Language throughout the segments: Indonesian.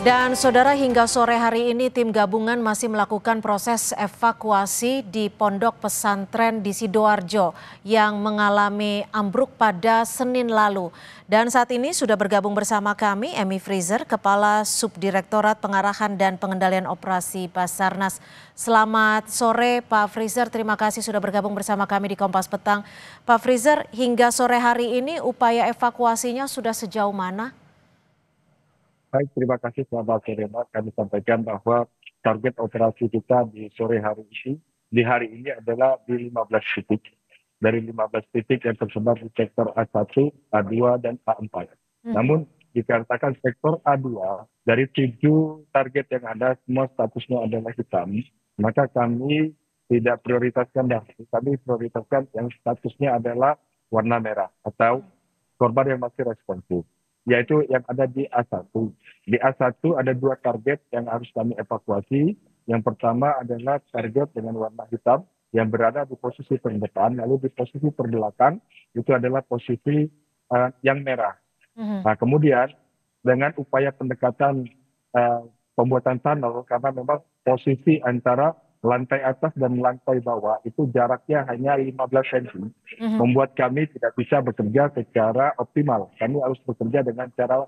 Dan saudara, hingga sore hari ini tim gabungan masih melakukan proses evakuasi di pondok pesantren di Sidoarjo yang mengalami ambruk pada Senin lalu. Dan saat ini sudah bergabung bersama kami Emi Freezer, Kepala Subdirektorat Pengarahan dan Pengendalian Operasi Basarnas. Selamat sore Pak Freezer, terima kasih sudah bergabung bersama kami di Kompas Petang. Pak Freezer, hingga sore hari ini upaya evakuasinya sudah sejauh mana? Baik, terima kasih selamat sore Mbak. Kami sampaikan bahwa target operasi kita di hari ini adalah di 15 titik. Dari 15 titik yang tersebar di sektor A1, A2, dan A4. Namun dikatakan sektor A2 dari 7 target yang ada semua statusnya adalah hitam, maka kami tidak prioritaskan kami prioritaskan yang statusnya adalah warna merah atau korban yang masih responsif, yaitu yang ada di A1. Di A1 ada 2 target yang harus kami evakuasi. Yang pertama adalah target dengan warna hitam yang berada di posisi terdepan, lalu di posisi terbelakang itu adalah posisi yang merah. Nah, kemudian dengan upaya pendekatan pembuatan tunnel, karena memang posisi antara lantai atas dan lantai bawah itu jaraknya hanya 15 cm, membuat kami tidak bisa bekerja secara optimal. Kami harus bekerja dengan cara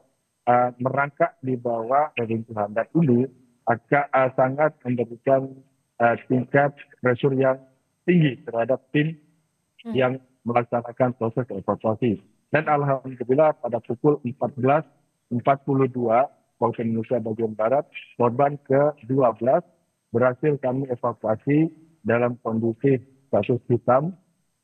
merangkak di bawah reruntuhan, dan ini akan sangat memberikan tingkat pressure yang tinggi terhadap tim yang melaksanakan proses evakuasi. Dan alhamdulillah pada pukul 14.42 waktu Indonesia bagian Barat, korban ke-12 berhasil kami evakuasi dalam kondisi status hitam.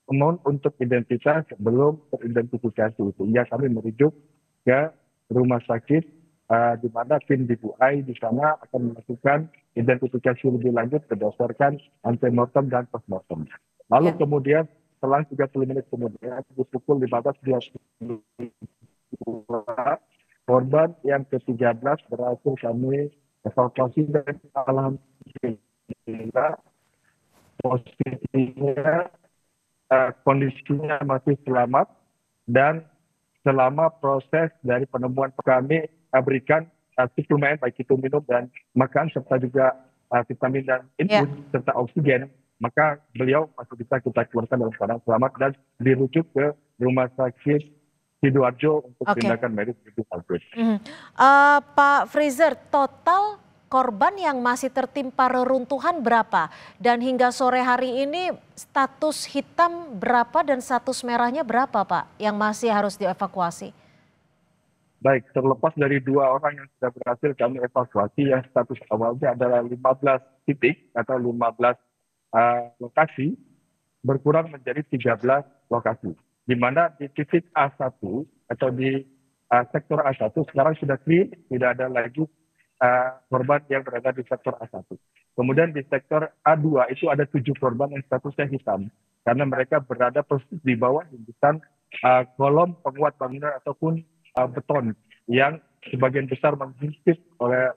Namun untuk identitas belum teridentifikasi, sehingga kami merujuk ke rumah sakit di mana tim DPI di sana akan melakukan identifikasi lebih lanjut berdasarkan antemortem dan postmortem. Lalu kemudian selang 30 menit kemudian di pukul 15.22 korban yang ke-13 berhasil kami evakuasi, dan alhamdulillah posisinya kondisinya masih selamat, dan selama proses dari penemuan kami berikan suplemen baik itu minum dan makan serta juga vitamin dan infus serta oksigen, maka beliau masih bisa kita keluarkan dalam keadaan selamat dan dirujuk ke rumah sakit Sidoarjo untuk tindakan medis lebih lanjut. Pak Freezer, total korban yang masih tertimpa reruntuhan berapa? Dan hingga sore hari ini status hitam berapa dan status merahnya berapa Pak yang masih harus dievakuasi? Baik, terlepas dari 2 orang yang sudah berhasil kami evakuasi, yang status awalnya adalah 15 titik atau 15 lokasi, berkurang menjadi 13 lokasi. Di mana di titik A1 atau di sektor A1 sekarang sudah clear, tidak ada lagi korban yang berada di sektor A1. Kemudian di sektor A2 itu ada 7 korban yang statusnya hitam, karena mereka berada persis di bawah himpitan kolom penguat bangunan ataupun beton yang sebagian besar menghimpit oleh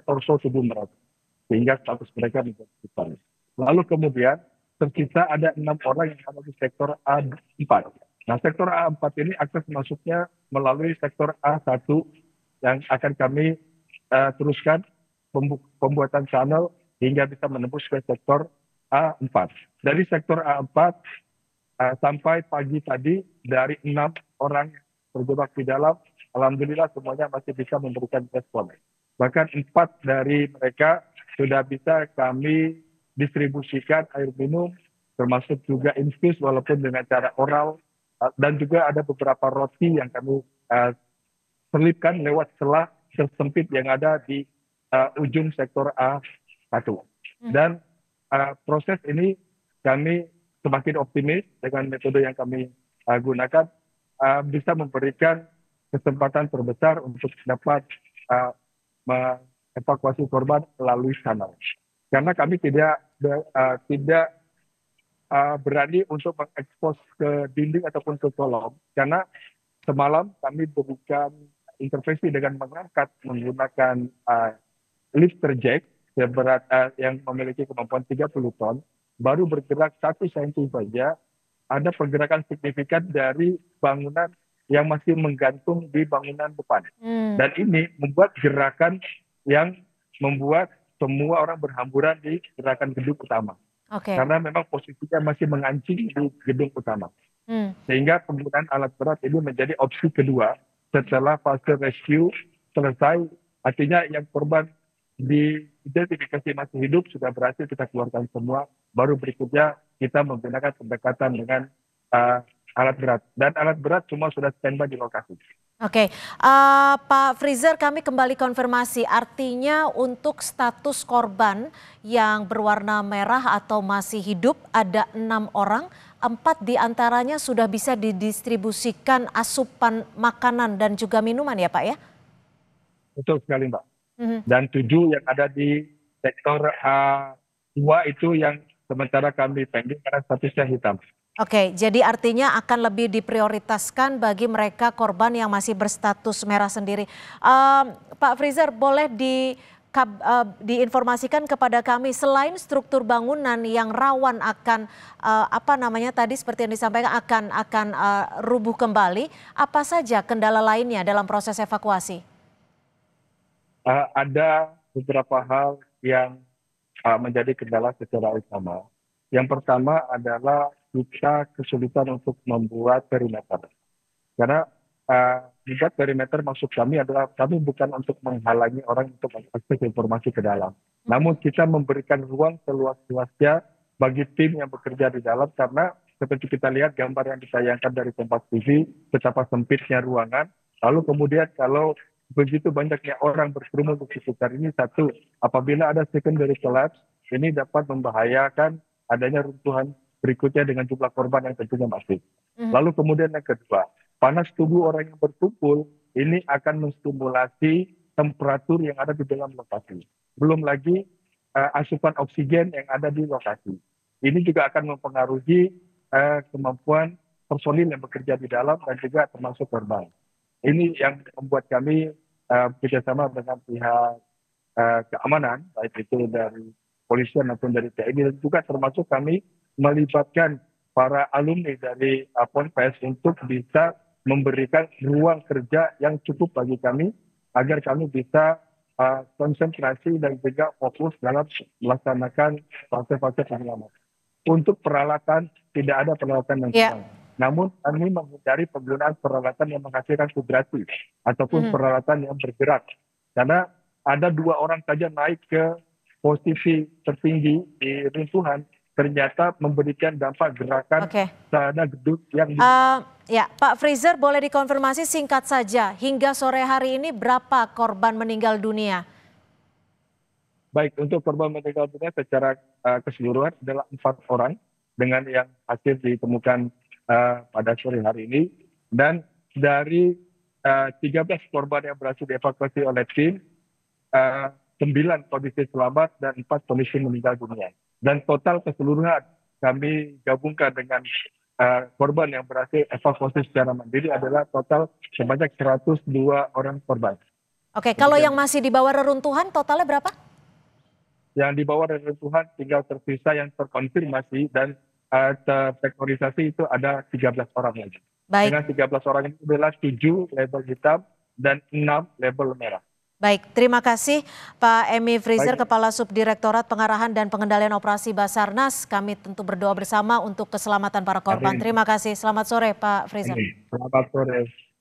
torso tubuh mereka, sehingga status mereka menjadi hitam. Lalu kemudian tersisa ada 6 orang yang ada di sektor A4. Nah, sektor A4 ini akses masuknya melalui sektor A1 yang akan kami teruskan pembuatan tunnel hingga bisa menembus ke sektor A4. Dari sektor A4 sampai pagi tadi dari 6 orang terjebak di dalam, alhamdulillah semuanya masih bisa memberikan respon. Bahkan 4 dari mereka sudah bisa kami distribusikan air minum, termasuk juga infus walaupun dengan cara oral, dan juga ada beberapa roti yang kami selipkan lewat celah tersempit yang ada di ujung sektor A1. Dan proses ini kami semakin optimis dengan metode yang kami gunakan, bisa memberikan kesempatan terbesar untuk dapat mengevakuasi korban melalui tunnel. Karena kami tidak berani untuk mengekspos ke dinding ataupun ke kolom, karena semalam kami berikan intervensi dengan menggunakan lifter jack yang memiliki kemampuan 30 ton, baru bergerak 1 cm saja ada pergerakan signifikan dari bangunan yang masih menggantung di bangunan depan. Hmm. Dan ini membuat gerakan yang membuat semua orang berhamburan di gerakan gedung utama. Oke. Karena memang posisinya masih mengancing di gedung utama. Sehingga penggunaan alat berat ini menjadi opsi kedua setelah fase rescue selesai. Artinya yang korban diidentifikasi masih hidup sudah berhasil kita keluarkan semua. Baru berikutnya kita menggunakan pendekatan dengan alat berat. Dan alat berat semua sudah standby di lokasi. Oke, Pak Freezer, kami kembali konfirmasi. Artinya untuk status korban yang berwarna merah atau masih hidup ada 6 orang, 4 diantaranya sudah bisa didistribusikan asupan makanan dan juga minuman ya Pak ya? Betul sekali Mbak. Dan 7 yang ada di sektor 2 itu yang sementara kami pending karena statusnya hitam. Oke, jadi artinya akan lebih diprioritaskan bagi mereka korban yang masih berstatus merah sendiri. Pak Freezer, boleh diinformasikan kepada kami selain struktur bangunan yang rawan akan tadi seperti yang disampaikan akan rubuh kembali, apa saja kendala lainnya dalam proses evakuasi? Ada beberapa hal yang menjadi kendala secara utama. Yang pertama adalah kita kesulitan untuk membuat perimeter. Karena membuat perimeter maksud kami adalah kami bukan untuk menghalangi orang untuk mengakses informasi ke dalam. Namun kita memberikan ruang seluas-luasnya bagi tim yang bekerja di dalam karena seperti kita lihat gambar yang ditayangkan dari Kompas TV betapa sempitnya ruangan. Lalu kemudian kalau begitu banyaknya orang berkerumun di sekitar ini, satu, apabila ada secondary collapse, ini dapat membahayakan adanya runtuhan berikutnya dengan jumlah korban yang tentunya masif. Lalu kemudian yang kedua, panas tubuh orang yang berkumpul ini akan menstimulasi temperatur yang ada di dalam lokasi. Belum lagi asupan oksigen yang ada di lokasi. Ini juga akan mempengaruhi kemampuan personil yang bekerja di dalam dan juga termasuk korban. Ini yang membuat kami bekerjasama dengan pihak keamanan, baik itu dari polisian maupun dari TNI, dan juga termasuk kami melibatkan para alumni dari Ponpes untuk bisa memberikan ruang kerja yang cukup bagi kami agar kami bisa konsentrasi dan juga fokus dalam melaksanakan fase-fase penyelamatan. Untuk peralatan tidak ada peralatan yang kurang. Namun kami menghindari penggunaan peralatan yang menghasilkan vibrasi ataupun peralatan yang bergerak. Karena ada 2 orang saja naik ke posisi tertinggi di runtuhan, ternyata memberikan dampak gerakan pada gedung yang ya, Pak Freezer, boleh dikonfirmasi singkat saja, hingga sore hari ini berapa korban meninggal dunia? Baik, untuk korban meninggal dunia secara keseluruhan adalah 4 orang dengan yang hasil ditemukan pada sore hari ini. Dan dari 13 korban yang berhasil dievakuasi oleh tim, 9 kondisi selamat dan 4 kondisi meninggal dunia. Dan total keseluruhan kami gabungkan dengan korban yang berhasil evakuasi secara mandiri adalah total sebanyak 102 orang korban. Oke, kalau yang masih di bawah reruntuhan totalnya berapa? Yang di bawah reruntuhan tinggal tersisa yang terkonfirmasi dan tervektorisasi itu ada 13 orang lagi. Baik. Dengan 13 orang itu adalah 7 label hitam dan 6 label merah. Baik, terima kasih Pak Emi Freezer, Kepala Subdirektorat Pengarahan dan Pengendalian Operasi Basarnas. Kami tentu berdoa bersama untuk keselamatan para korban. Terima kasih. Selamat sore Pak Freezer. Selamat sore.